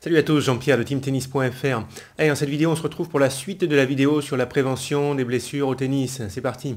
Salut à tous, Jean-Pierre de teamtennis.fr. Allez, dans cette vidéo, on se retrouve pour la suite de la vidéo sur la prévention des blessures au tennis. C'est parti.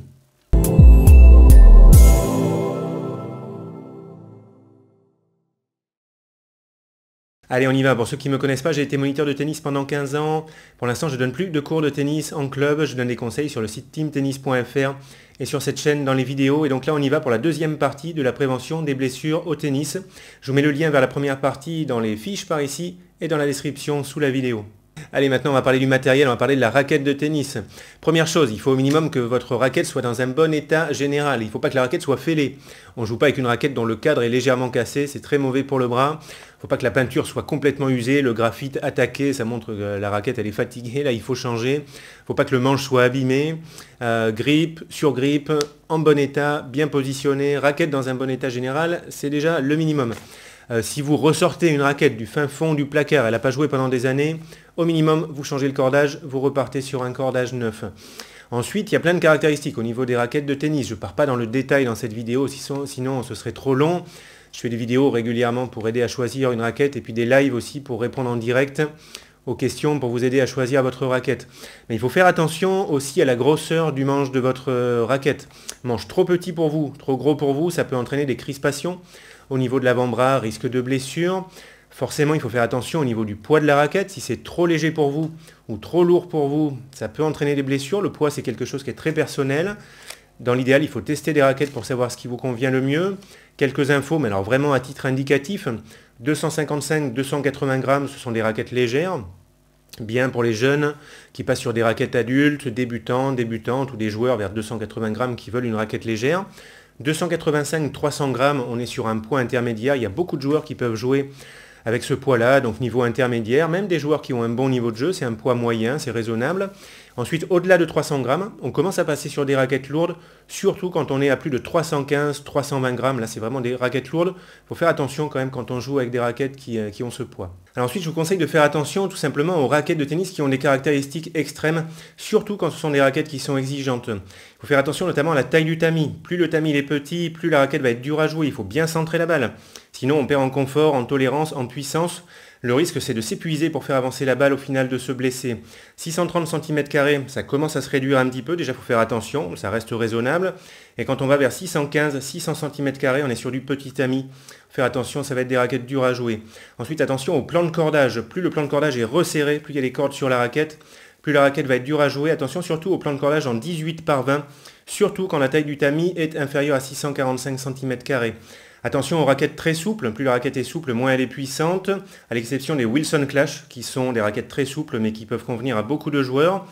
Allez, on y va. Pour ceux qui ne me connaissent pas, j'ai été moniteur de tennis pendant 15 ans. Pour l'instant, je ne donne plus de cours de tennis en club. Je donne des conseils sur le site teamtennis.fr et sur cette chaîne dans les vidéos. Et donc là, on y va pour la deuxième partie de la prévention des blessures au tennis. Je vous mets le lien vers la première partie dans les fiches par ici et dans la description sous la vidéo. Allez, maintenant on va parler du matériel, on va parler de la raquette de tennis. Première chose, il faut au minimum que votre raquette soit dans un bon état général. Il ne faut pas que la raquette soit fêlée. On ne joue pas avec une raquette dont le cadre est légèrement cassé, c'est très mauvais pour le bras. Il ne faut pas que la peinture soit complètement usée, le graphite attaqué, ça montre que la raquette elle est fatiguée, là il faut changer. Il ne faut pas que le manche soit abîmé. Grip, sur-grip, en bon état, bien positionné, raquette dans un bon état général, c'est déjà le minimum. Si vous ressortez une raquette du fin fond du placard, elle n'a pas joué pendant des années, au minimum, vous changez le cordage, vous repartez sur un cordage neuf. Ensuite, il y a plein de caractéristiques au niveau des raquettes de tennis. Je ne pars pas dans le détail dans cette vidéo, sinon ce serait trop long. Je fais des vidéos régulièrement pour aider à choisir une raquette et puis des lives aussi pour répondre en direct aux questions pour vous aider à choisir votre raquette. Mais il faut faire attention aussi à la grosseur du manche de votre raquette. Manche trop petit pour vous, trop gros pour vous, ça peut entraîner des crispations au niveau de l'avant-bras, risque de blessure. Forcément, il faut faire attention au niveau du poids de la raquette. Si c'est trop léger pour vous ou trop lourd pour vous, ça peut entraîner des blessures. Le poids, c'est quelque chose qui est très personnel. Dans l'idéal, il faut tester des raquettes pour savoir ce qui vous convient le mieux. Quelques infos, mais alors vraiment à titre indicatif. 255-280 grammes, ce sont des raquettes légères. Bien pour les jeunes qui passent sur des raquettes adultes, débutantes ou des joueurs vers 280 grammes qui veulent une raquette légère. 285-300 grammes, on est sur un poids intermédiaire. Il y a beaucoup de joueurs qui peuvent jouer avec ce poids-là, donc niveau intermédiaire. Même des joueurs qui ont un bon niveau de jeu, c'est un poids moyen, c'est raisonnable. Ensuite, au-delà de 300 grammes, on commence à passer sur des raquettes lourdes, surtout quand on est à plus de 315-320 grammes. Là, c'est vraiment des raquettes lourdes. Il faut faire attention quand même quand on joue avec des raquettes qui ont ce poids. Alors ensuite, je vous conseille de faire attention tout simplement aux raquettes de tennis qui ont des caractéristiques extrêmes, surtout quand ce sont des raquettes qui sont exigeantes. Il faut faire attention notamment à la taille du tamis. Plus le tamis est petit, plus la raquette va être dure à jouer. Il faut bien centrer la balle. Sinon, on perd en confort, en tolérance, en puissance. Le risque, c'est de s'épuiser pour faire avancer la balle, au final de se blesser. 630 cm², ça commence à se réduire un petit peu. Déjà, il faut faire attention, ça reste raisonnable. Et quand on va vers 615, 600 cm², on est sur du petit tamis. Faire attention, ça va être des raquettes dures à jouer. Ensuite, attention au plan de cordage. Plus le plan de cordage est resserré, plus il y a les cordes sur la raquette, plus la raquette va être dure à jouer. Attention surtout au plan de cordage en 18 par 20, surtout quand la taille du tamis est inférieure à 645 cm². Attention aux raquettes très souples, plus la raquette est souple, moins elle est puissante, à l'exception des Wilson Clash, qui sont des raquettes très souples, mais qui peuvent convenir à beaucoup de joueurs.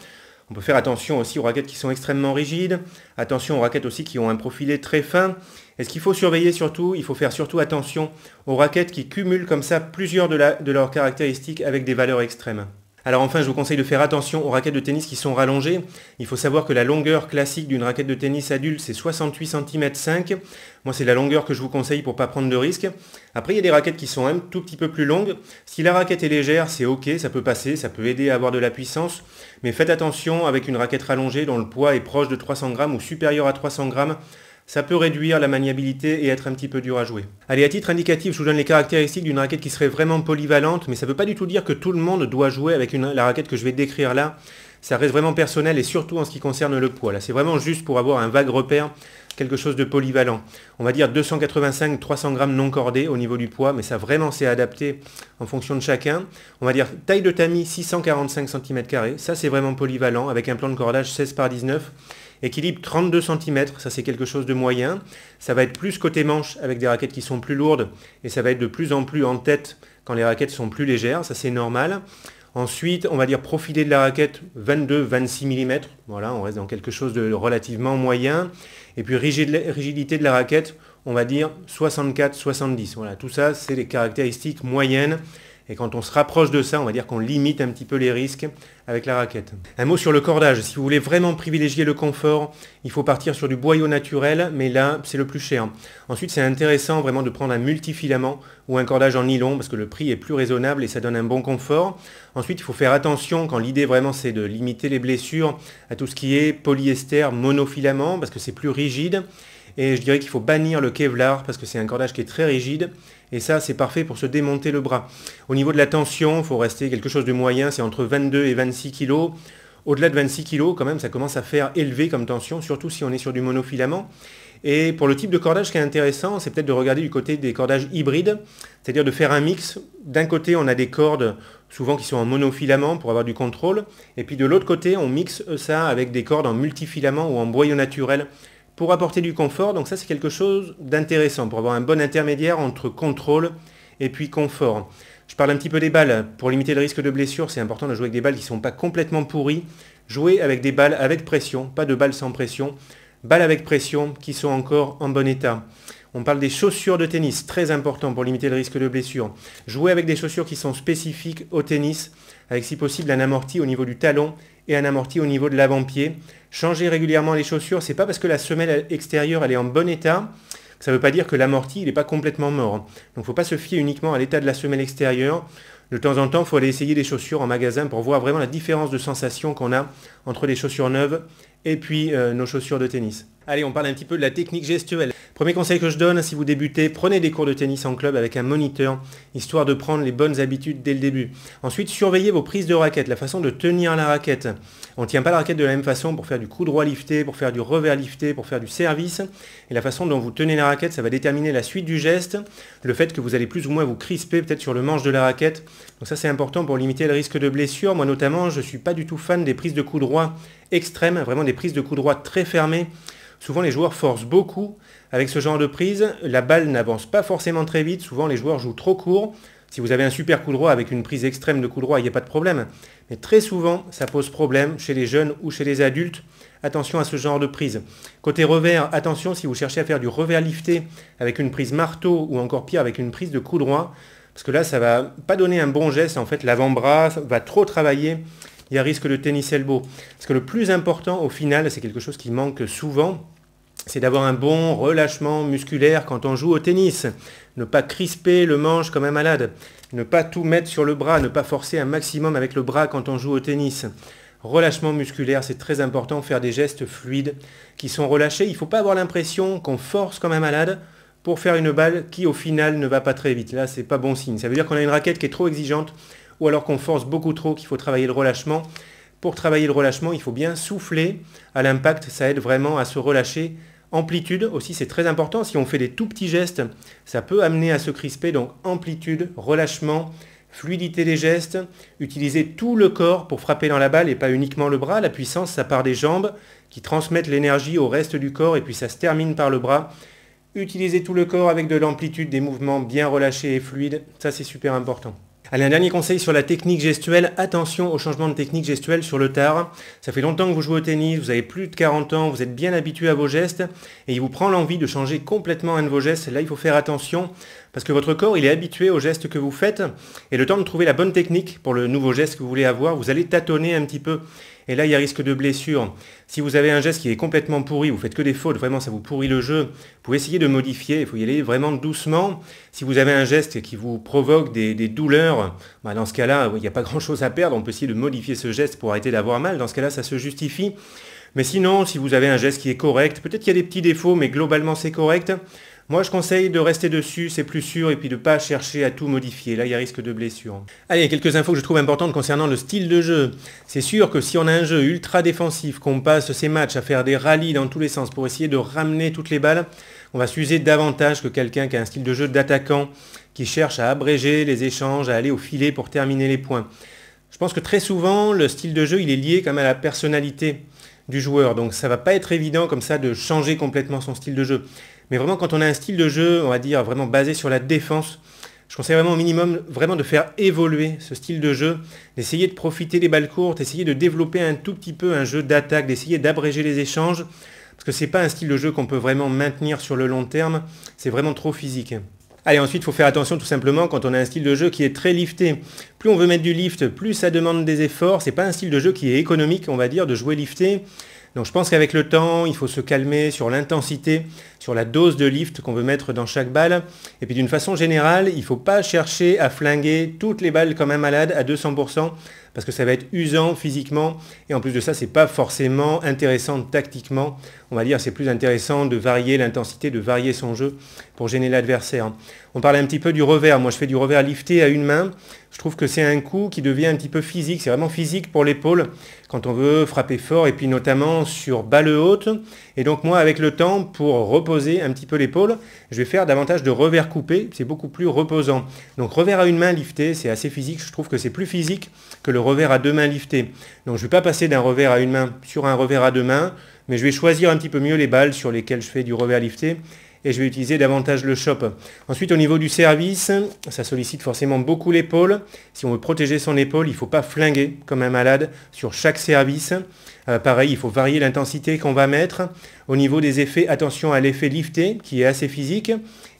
On peut faire attention aussi aux raquettes qui sont extrêmement rigides, attention aux raquettes aussi qui ont un profilet très fin. Et ce qu'il faut surveiller surtout, il faut faire surtout attention aux raquettes qui cumulent comme ça plusieurs de leurs caractéristiques avec des valeurs extrêmes. Alors enfin, je vous conseille de faire attention aux raquettes de tennis qui sont rallongées. Il faut savoir que la longueur classique d'une raquette de tennis adulte, c'est 68 cm5. Moi, c'est la longueur que je vous conseille pour ne pas prendre de risques. Après, il y a des raquettes qui sont un tout petit peu plus longues. Si la raquette est légère, c'est ok, ça peut passer, ça peut aider à avoir de la puissance. Mais faites attention avec une raquette rallongée dont le poids est proche de 300 grammes ou supérieur à 300 grammes. Ça peut réduire la maniabilité et être un petit peu dur à jouer. Allez, à titre indicatif, je vous donne les caractéristiques d'une raquette qui serait vraiment polyvalente, mais ça ne veut pas du tout dire que tout le monde doit jouer avec la raquette que je vais décrire là. Ça reste vraiment personnel et surtout en ce qui concerne le poids. Là, c'est vraiment juste pour avoir un vague repère, quelque chose de polyvalent. On va dire 285-300 grammes non cordés au niveau du poids, mais ça vraiment c'est adapté en fonction de chacun. On va dire taille de tamis 645 cm², ça c'est vraiment polyvalent avec un plan de cordage 16 par 19. Équilibre 32 cm, ça c'est quelque chose de moyen. Ça va être plus côté manche avec des raquettes qui sont plus lourdes et ça va être de plus en plus en tête quand les raquettes sont plus légères, ça c'est normal. Ensuite, on va dire profilé de la raquette 22-26 mm, voilà, on reste dans quelque chose de relativement moyen. Et puis rigidité de la raquette, on va dire 64-70, voilà, tout ça c'est les caractéristiques moyennes. Et quand on se rapproche de ça, on va dire qu'on limite un petit peu les risques avec la raquette. Un mot sur le cordage. Si vous voulez vraiment privilégier le confort, il faut partir sur du boyau naturel, mais là, c'est le plus cher. Ensuite, c'est intéressant vraiment de prendre un multifilament ou un cordage en nylon, parce que le prix est plus raisonnable et ça donne un bon confort. Ensuite, il faut faire attention, quand l'idée vraiment c'est de limiter les blessures, à tout ce qui est polyester monofilament, parce que c'est plus rigide. Et je dirais qu'il faut bannir le Kevlar parce que c'est un cordage qui est très rigide. Et ça, c'est parfait pour se démonter le bras. Au niveau de la tension, il faut rester quelque chose de moyen, c'est entre 22 et 26 kg. Au-delà de 26 kg, quand même, ça commence à faire élevé comme tension, surtout si on est sur du monofilament. Et pour le type de cordage, ce qui est intéressant, c'est peut-être de regarder du côté des cordages hybrides, c'est-à-dire de faire un mix. D'un côté, on a des cordes souvent qui sont en monofilament pour avoir du contrôle, et puis de l'autre côté, on mixe ça avec des cordes en multifilament ou en boyau naturel pour apporter du confort. Donc ça, c'est quelque chose d'intéressant pour avoir un bon intermédiaire entre contrôle et puis confort. Je parle un petit peu des balles. Pour limiter le risque de blessure, c'est important de jouer avec des balles qui ne sont pas complètement pourries. Jouer avec des balles avec pression, pas de balles sans pression. Balles avec pression qui sont encore en bon état. On parle des chaussures de tennis, très important pour limiter le risque de blessure. Jouer avec des chaussures qui sont spécifiques au tennis, avec si possible un amorti au niveau du talon et un amorti au niveau de l'avant-pied. Changer régulièrement les chaussures, c'est pas parce que la semelle extérieure elle est en bon état, ça ne veut pas dire que l'amorti n'est pas complètement mort. Donc il ne faut pas se fier uniquement à l'état de la semelle extérieure. De temps en temps, il faut aller essayer des chaussures en magasin pour voir vraiment la différence de sensation qu'on a entre les chaussures neuves et puis nos chaussures de tennis. Allez, on parle un petit peu de la technique gestuelle. Premier conseil que je donne, si vous débutez, prenez des cours de tennis en club avec un moniteur, histoire de prendre les bonnes habitudes dès le début. Ensuite, surveillez vos prises de raquette, la façon de tenir la raquette. On ne tient pas la raquette de la même façon pour faire du coup droit lifté, pour faire du revers lifté, pour faire du service. Et la façon dont vous tenez la raquette, ça va déterminer la suite du geste, le fait que vous allez plus ou moins vous crisper peut-être sur le manche de la raquette. Donc ça, c'est important pour limiter le risque de blessure. Moi notamment, je ne suis pas du tout fan des prises de coup droit extrêmes, vraiment des prises de coup droit très fermées. Souvent, les joueurs forcent beaucoup avec ce genre de prise. La balle n'avance pas forcément très vite. Souvent, les joueurs jouent trop court. Si vous avez un super coup droit avec une prise extrême de coup droit, il n'y a pas de problème. Mais très souvent, ça pose problème chez les jeunes ou chez les adultes. Attention à ce genre de prise. Côté revers, attention si vous cherchez à faire du revers lifté avec une prise marteau ou encore pire avec une prise de coup droit. Parce que là, ça ne va pas donner un bon geste. En fait, l'avant-bras va trop travailler. Il y a risque de tennis elbow. Parce que le plus important, au final, c'est quelque chose qui manque souvent, c'est d'avoir un bon relâchement musculaire quand on joue au tennis. Ne pas crisper le manche comme un malade. Ne pas tout mettre sur le bras. Ne pas forcer un maximum avec le bras quand on joue au tennis. Relâchement musculaire, c'est très important. Faire des gestes fluides qui sont relâchés. Il ne faut pas avoir l'impression qu'on force comme un malade pour faire une balle qui, au final, ne va pas très vite. Là, c'est pas bon signe. Ça veut dire qu'on a une raquette qui est trop exigeante ou alors qu'on force beaucoup trop, qu'il faut travailler le relâchement. Pour travailler le relâchement, il faut bien souffler à l'impact. Ça aide vraiment à se relâcher. Amplitude aussi, c'est très important. Si on fait des tout petits gestes, ça peut amener à se crisper. Donc amplitude, relâchement, fluidité des gestes. Utilisez tout le corps pour frapper dans la balle et pas uniquement le bras. La puissance, ça part des jambes qui transmettent l'énergie au reste du corps et puis ça se termine par le bras. Utilisez tout le corps avec de l'amplitude, des mouvements bien relâchés et fluides. Ça, c'est super important. Allez, un dernier conseil sur la technique gestuelle. Attention au changement de technique gestuelle sur le tard. Ça fait longtemps que vous jouez au tennis, vous avez plus de 40 ans, vous êtes bien habitué à vos gestes et il vous prend l'envie de changer complètement un de vos gestes. Là, il faut faire attention parce que votre corps, il est habitué aux gestes que vous faites et le temps de trouver la bonne technique pour le nouveau geste que vous voulez avoir, vous allez tâtonner un petit peu. Et là, il y a risque de blessure. Si vous avez un geste qui est complètement pourri, vous faites que des fautes, vraiment ça vous pourrit le jeu, vous pouvez essayer de modifier, il faut y aller vraiment doucement. Si vous avez un geste qui vous provoque des douleurs, dans ce cas-là, il n'y a pas grand-chose à perdre, on peut essayer de modifier ce geste pour arrêter d'avoir mal, dans ce cas-là, ça se justifie. Mais sinon, si vous avez un geste qui est correct, peut-être qu'il y a des petits défauts, mais globalement c'est correct, moi, je conseille de rester dessus, c'est plus sûr, et puis de ne pas chercher à tout modifier. Là, il y a risque de blessure. Allez, quelques infos que je trouve importantes concernant le style de jeu. C'est sûr que si on a un jeu ultra défensif, qu'on passe ces matchs à faire des rallyes dans tous les sens pour essayer de ramener toutes les balles, on va s'user davantage que quelqu'un qui a un style de jeu d'attaquant, qui cherche à abréger les échanges, à aller au filet pour terminer les points. Je pense que très souvent, le style de jeu, il est lié quand même à la personnalité du joueur. Donc ça ne va pas être évident comme ça de changer complètement son style de jeu. Mais vraiment, quand on a un style de jeu, on va dire, vraiment basé sur la défense, je conseille vraiment au minimum vraiment de faire évoluer ce style de jeu, d'essayer de profiter des balles courtes, d'essayer de développer un tout petit peu un jeu d'attaque, d'essayer d'abréger les échanges, parce que ce n'est pas un style de jeu qu'on peut vraiment maintenir sur le long terme, c'est vraiment trop physique. Allez, ensuite, il faut faire attention tout simplement quand on a un style de jeu qui est très lifté. Plus on veut mettre du lift, plus ça demande des efforts. C'est pas un style de jeu qui est économique, on va dire, de jouer lifté. Donc je pense qu'avec le temps, il faut se calmer sur l'intensité, sur la dose de lift qu'on veut mettre dans chaque balle. Et puis d'une façon générale, il ne faut pas chercher à flinguer toutes les balles comme un malade à 200%, parce que ça va être usant physiquement, et en plus de ça, c'est pas forcément intéressant tactiquement. On va dire c'est plus intéressant de varier l'intensité, de varier son jeu pour gêner l'adversaire. On parle un petit peu du revers. Moi, je fais du revers lifté à une main. Je trouve que c'est un coup qui devient un petit peu physique. C'est vraiment physique pour l'épaule quand on veut frapper fort, et puis notamment sur balle haute. Et donc moi, avec le temps, pour reposer un petit peu l'épaule, je vais faire davantage de revers coupé. C'est beaucoup plus reposant. Donc revers à une main lifté, c'est assez physique. Je trouve que c'est plus physique que le revers à deux mains lifté. Donc je ne vais pas passer d'un revers à une main sur un revers à deux mains, mais je vais choisir un petit peu mieux les balles sur lesquelles je fais du revers lifté, et je vais utiliser davantage le chop. Ensuite, au niveau du service, ça sollicite forcément beaucoup l'épaule. Si on veut protéger son épaule, il ne faut pas flinguer comme un malade sur chaque service. Pareil, il faut varier l'intensité qu'on va mettre. Au niveau des effets, attention à l'effet lifté, qui est assez physique.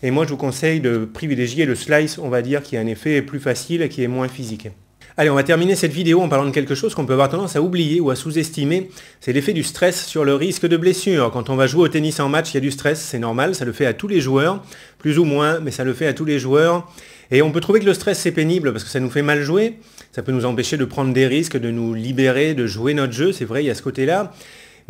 Et moi, je vous conseille de privilégier le slice, on va dire, qui a un effet plus facile et qui est moins physique. Allez, on va terminer cette vidéo en parlant de quelque chose qu'on peut avoir tendance à oublier ou à sous-estimer. C'est l'effet du stress sur le risque de blessure. Quand on va jouer au tennis en match, il y a du stress, c'est normal, ça le fait à tous les joueurs, plus ou moins, mais ça le fait à tous les joueurs. Et on peut trouver que le stress c'est pénible parce que ça nous fait mal jouer, ça peut nous empêcher de prendre des risques, de nous libérer, de jouer notre jeu, c'est vrai, il y a ce côté-là.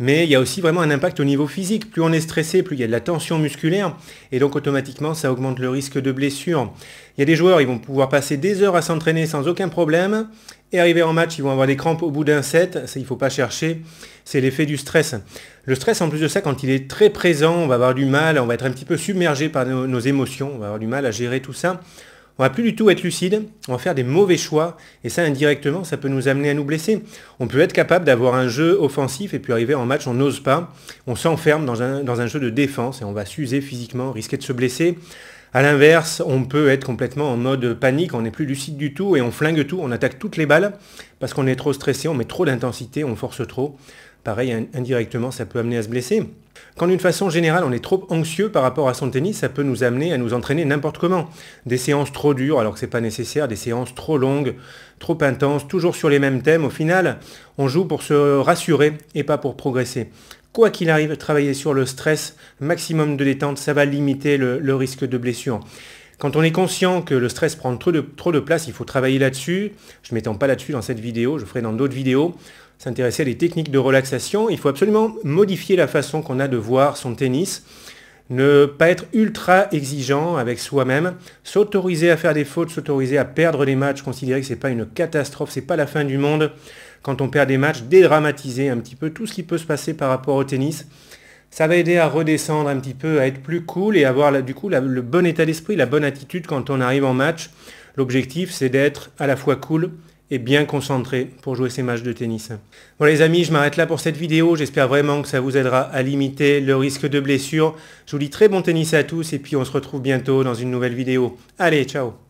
Mais il y a aussi vraiment un impact au niveau physique. Plus on est stressé, plus il y a de la tension musculaire. Et donc automatiquement, ça augmente le risque de blessure. Il y a des joueurs, ils vont pouvoir passer des heures à s'entraîner sans aucun problème. Et arriver en match, ils vont avoir des crampes au bout d'un set. Ça, il ne faut pas chercher. C'est l'effet du stress. Le stress, en plus de ça, quand il est très présent, on va avoir du mal. On va être un petit peu submergé par nos émotions. On va avoir du mal à gérer tout ça. On va plus du tout être lucide, on va faire des mauvais choix, et ça indirectement, ça peut nous amener à nous blesser. On peut être capable d'avoir un jeu offensif, et puis arriver en match, on n'ose pas, on s'enferme dans un jeu de défense, et on va s'user physiquement, risquer de se blesser. A l'inverse, on peut être complètement en mode panique, on n'est plus lucide du tout, et on flingue tout, on attaque toutes les balles, parce qu'on est trop stressé, on met trop d'intensité, on force trop. Pareil, indirectement, ça peut amener à se blesser. Quand d'une façon générale, on est trop anxieux par rapport à son tennis, ça peut nous amener à nous entraîner n'importe comment. Des séances trop dures alors que ce n'est pas nécessaire, des séances trop longues, trop intenses, toujours sur les mêmes thèmes. Au final, on joue pour se rassurer et pas pour progresser. Quoi qu'il arrive, travailler sur le stress, maximum de détente, ça va limiter le risque de blessure. Quand on est conscient que le stress prend trop de place, il faut travailler là-dessus. Je ne m'étends pas là-dessus dans cette vidéo, je ferai dans d'autres vidéos. S'intéresser à des techniques de relaxation. Il faut absolument modifier la façon qu'on a de voir son tennis. Ne pas être ultra exigeant avec soi-même. S'autoriser à faire des fautes, s'autoriser à perdre des matchs. Considérer que ce n'est pas une catastrophe, ce n'est pas la fin du monde. Quand on perd des matchs, dédramatiser un petit peu tout ce qui peut se passer par rapport au tennis. Ça va aider à redescendre un petit peu, à être plus cool et avoir du coup le bon état d'esprit, la bonne attitude quand on arrive en match. L'objectif, c'est d'être à la fois cool et bien concentré pour jouer ces matchs de tennis. Bon les amis, je m'arrête là pour cette vidéo. J'espère vraiment que ça vous aidera à limiter le risque de blessure. Je vous dis très bon tennis à tous et puis on se retrouve bientôt dans une nouvelle vidéo. Allez, ciao!